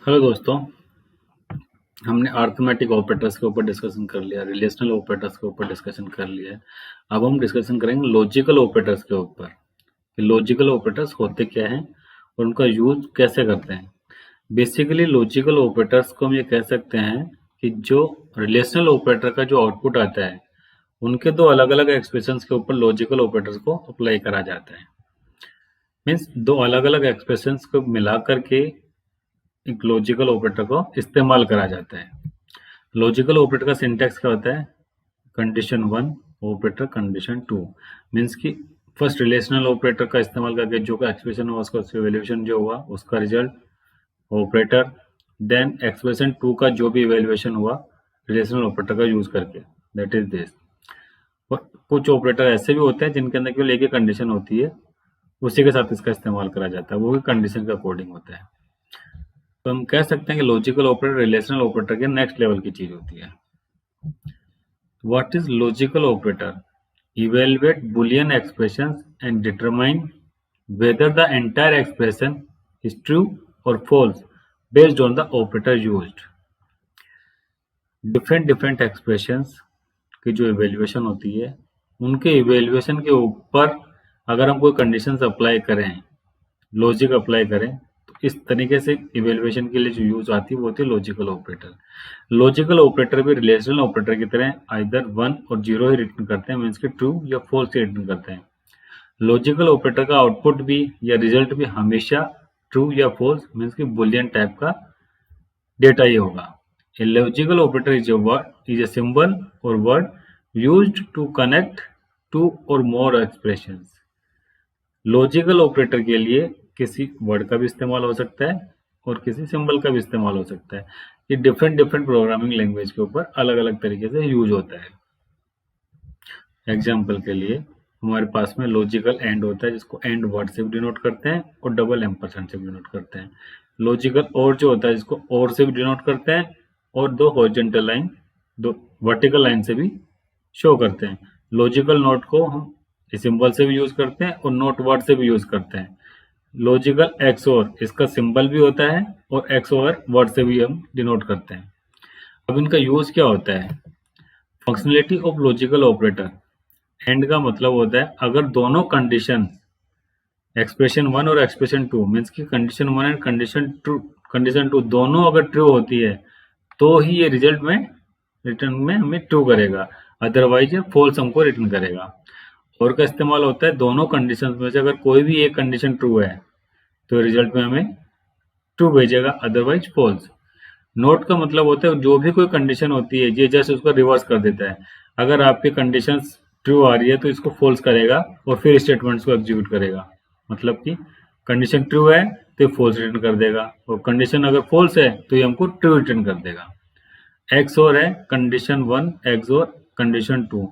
Hello दोस्तों, हमने arithmetic operators के ऊपर डिस्कशन कर लिया, रिलेशनल ऑपरेटर्स के ऊपर डिस्कशन कर लिया है। अब हम डिस्कशन करेंगे लॉजिकल ऑपरेटर्स के ऊपर कि लॉजिकल ऑपरेटर्स होते क्या हैं और उनका यूज कैसे करते हैं। बेसिकली लॉजिकल ऑपरेटर्स को हम ये कह सकते हैं कि जो रिलेशनल ऑपरेटर का जो आउटपुट आता है उनके दो अलग अलग एक्सप्रेशंस के ऊपर लॉजिकल ऑपरेटर्स को अप्लाई करा जाता है। मीन्स दो अलग अलग एक्सप्रेशंस को मिला करके एक लॉजिकल ऑपरेटर को इस्तेमाल करा जाता है। लॉजिकल ऑपरेटर का सिंटैक्स क्या होता है? कंडीशन 1 ऑपरेटर कंडीशन 2 मीन्स कि फर्स्ट रिलेशनल ऑपरेटर का इस्तेमाल करके जो का एक्सप्रेशन हुआ उसका इवेल्युएशन जो हुआ उसका रिजल्ट ऑपरेटर, देन एक्सप्रेशन 2 का जो भी इवेल्युएशन हुआ रिलेशनल ऑपरेटर का यूज करके, दैट इज दिस। और कुछ ऑपरेटर ऐसे भी होते हैं जिनके अंदर केवल एक ही कंडीशन होती है, उसी के साथ इसका इस्तेमाल करा जाता है, वो भी कंडीशन के अकॉर्डिंग होता है। तो हम कह सकते हैं कि लॉजिकल ऑपरेटर रिलेशनल ऑपरेटर के नेक्स्ट लेवल की चीज होती है। What is logical operator? Evaluate Boolean expressions and determine whether the entire expression is true or false based on the operator used. Different expressions की जो इवेल्युएशन होती है उनके इवेल्युएशन के ऊपर अगर हम कोई कंडीशंस अप्लाई करें, लॉजिक अप्लाई करें, तो इस तरीके से इवेल्युएशन के लिए जो यूज आती है वो होती है लॉजिकल ऑपरेटर। लॉजिकल ऑपरेटर भी रिलेशनल ऑपरेटर की तरह आइदर 1 और 0 ही रिटर्न करते हैं, मीन्स कि ट्रू या फॉल्स ही रिटर्न करते हैं। लॉजिकल ऑपरेटर का आउटपुट भी या रिजल्ट भी हमेशा ट्रू या फॉल्स मीन्स कि बुलियन टाइप का डेटा ही होगा। A logical operator is a symbol or word used to connect two or more expressions. Logical operator के लिए किसी वर्ड का भी इस्तेमाल हो सकता है और किसी सिंबल का भी इस्तेमाल हो सकता है। ये डिफरेंट प्रोग्रामिंग लैंग्वेज के ऊपर अलग अलग तरीके से यूज होता है। एग्जाम्पल के लिए हमारे पास में लॉजिकल एंड होता है जिसको एंड वर्ड से भी डिनोट करते हैं और डबल एम्परसेंड से भी डिनोट करते हैं। लॉजिकल और जो होता है जिसको और से भी डिनोट करते हैं और दो हॉरिजॉन्टल लाइन, दो वर्टिकल लाइन से भी शो करते हैं। लॉजिकल नोट को हम सिंबल से भी यूज करते हैं और नोट वर्ड से भी यूज करते हैं। लॉजिकल एक्सओर इसका सिंबल भी होता है और एक्सओर वर्ड से भी हम डिनोट करते हैं। अब इनका यूज क्या होता है? Functionality of logical operator. And का मतलब होता है अगर दोनों कंडीशन एक्सप्रेशन 1 और एक्सप्रेशन 2 मीन्स की कंडीशन 1 एंड कंडीशन 2 दोनों अगर ट्रू होती है तो ही ये रिजल्ट में रिटर्न में हमें ट्रू करेगा, अदरवाइज ये फॉल्स हमको रिटर्न करेगा। और का इस्तेमाल होता है दोनों कंडीशन में से अगर कोई भी एक कंडीशन ट्रू है तो रिजल्ट में हमें ट्रू भेजेगा, अदरवाइज फॉल्स। नोट का मतलब होता है जो भी कोई कंडीशन होती है ये जस्ट उसको रिवर्स कर देता है। अगर आपकी कंडीशन ट्रू आ रही है तो इसको फॉल्स करेगा और फिर स्टेटमेंट्स को एग्जीक्यूट करेगा। मतलब कि कंडीशन ट्रू है तो फॉल्स रिटर्न कर देगा और कंडीशन अगर फॉल्स है तो ये हमको ट्रू रिटर्न कर देगा। एक्स और है कंडीशन 1 एक्स और कंडीशन 2,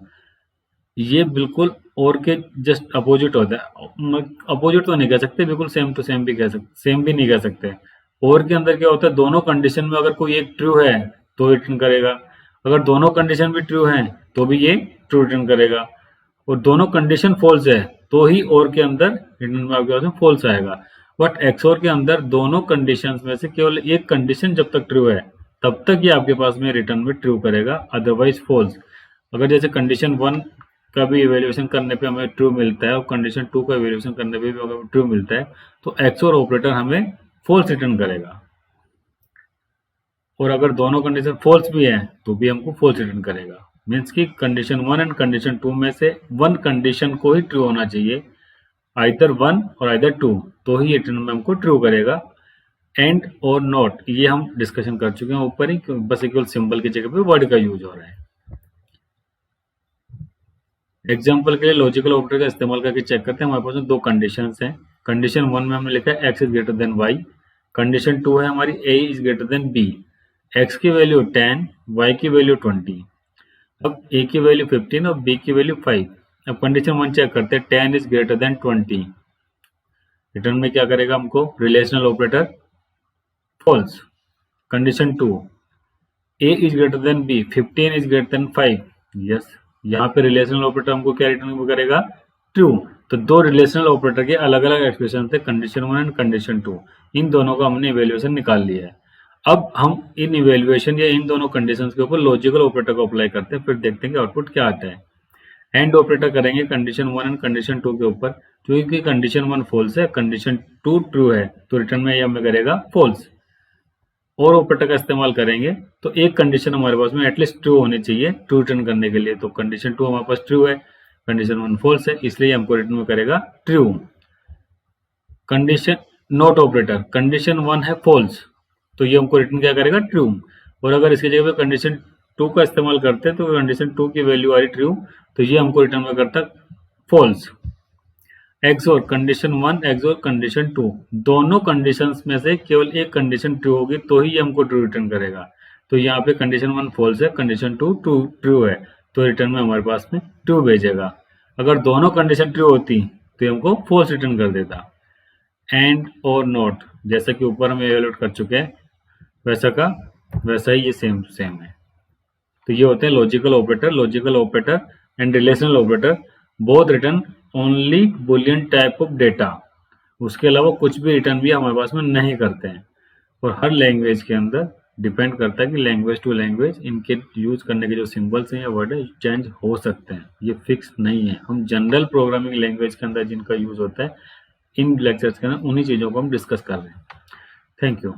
ये बिल्कुल और के जस्ट अपोजिट होता है। अपोजिट तो नहीं कह सकते, बिल्कुल सेम टू सेम भी कह सकते, सेम भी नहीं कह सकते। और के अंदर क्या होता है दोनों कंडीशन में अगर कोई एक ट्रू है तो रिटर्न करेगा, अगर दोनों कंडीशन भी ट्रू हैं तो भी ये ट्रू रिटर्न करेगा, और दोनों कंडीशन फॉल्स है तो ही और के अंदर रिटर्न में आपके पास में फॉल्स आएगा। बट एक्सओर के अंदर दोनों कंडीशंस में से केवल एक कंडीशन जब तक ट्रू है तब तक ये आपके पास में रिटर्न में ट्रू करेगा, अदरवाइज फॉल्स। अगर जैसे कंडीशन 1 का भी इवेल्युएशन करने पे हमें ट्रू मिलता है और कंडीशन 2 का इवेल्युएशन करने पे भी अगर ट्रू मिलता है तो एक्सओर ऑपरेटर हमें फॉल्स रिटर्न करेगा, और अगर दोनों कंडीशन फॉल्स भी है तो भी हमको फॉल्स रिटर्न करेगा। मीन्स की कंडीशन 1 एंड कंडीशन 2 में से वन कंडीशन को ही ट्रू होना चाहिए, आइदर 1 और आइदर 2, तो ही रिटर्न में हमको ट्रू करेगा। एंड और नॉट ये हम डिस्कशन कर चुके हैं ऊपर ही, बस केवल सिंबल की जगह पे वर्ड का यूज हो रहा है। एग्जाम्पल के लिए लॉजिकल ऑपरेटर का इस्तेमाल करके चेक करते हैं। हमारे पास दो कंडीशंस हैं। कंडीशन 1 में हमने लिखा है X is greater than Y, condition 2 है हमारी A is greater than B. X की वैल्यू 10, वाई की वैल्यू 20। अब ए की वैल्यू 15 और बी की वैल्यू 5। अब कंडीशन 1 चेक करते हैं, 10 इज ग्रेटर देन 20। रिटर्न में क्या करेगा हमको? Relational operator false. Condition 2, a is greater than b, 15 is greater than 5। Yes, यहाँ पे रिलेशनल ऑपरेटर हमको क्या रिटर्न करेगा? ट्रू। तो दो रिलेशनल ऑपरेटर के अलग अलग एक्सप्रेशन थे, कंडीशन 1 एंड कंडीशन 2। इन दोनों का हमने इवेल्युएशन निकाल लिया है। अब हम इन इवेल्युएशन या इन दोनों कंडीशंस के ऊपर लॉजिकल ऑपरेटर को अप्लाई करते हैं, फिर देखते हैं कि आउटपुट क्या आता है। एंड ऑपरेटर करेंगे कंडीशन 1 एंड कंडीशन 2 के ऊपर। क्योंकि कंडीशन 1 फॉल्स है, कंडीशन 2 ट्रू है, तो रिटर्न में ये हमें करेगा फॉल्स। और ऑपरेटर का इस्तेमाल करेंगे तो एक कंडीशन हमारे पास में एटलीस्ट ट्रू होनी चाहिए ट्रू रिटर्न करने के लिए। तो कंडीशन 2 हमारे पास ट्रू है, कंडीशन 1 फॉल्स है, इसलिए हमको रिटर्न में करेगा true. Condition not operator, condition 1 है फॉल्स, तो ये हमको रिटर्न क्या करेगा ट्रू। और अगर इसकी जगह पे कंडीशन 2 का इस्तेमाल करते हैं तो कंडीशन 2 की वैल्यू आ रही ट्रू, तो ये हमको रिटर्न में करता false. XOR condition 1 XOR condition 2, दोनों कंडीशंस में से केवल एक कंडीशन ट्रू होगी तो ही हमको ट्रू रिटर्न करेगा। तो यहाँ पे कंडीशन 1 फॉल्स है, कंडीशन 2 ट्रू है, तो रिटर्न में हमारे पास में ट्रू भेजेगा। अगर दोनों कंडीशन ट्रू होती तो हमको फॉल्स रिटर्न कर देता। एंड और नॉट, जैसा कि ऊपर हम एवेल्यूएट कर चुके हैं वैसा का वैसा ही ये सेम है। तो ये होते हैं logical operator and relational operator, both return only Boolean type of data. उसके अलावा कुछ भी रिटर्न भी हमारे पास में नहीं करते हैं। और हर लैंग्वेज के अंदर डिपेंड करता है कि लैंग्वेज टू लैंग्वेज इनके यूज करने के जो सिंबल्स हैं या वर्ड है चेंज हो सकते हैं, ये फिक्स नहीं है। हम जनरल प्रोग्रामिंग लैंग्वेज के अंदर जिनका यूज होता है इन लेक्चर्स के अंदर उन्हीं चीज़ों को हम डिस्कस कर रहे हैं। Thank you.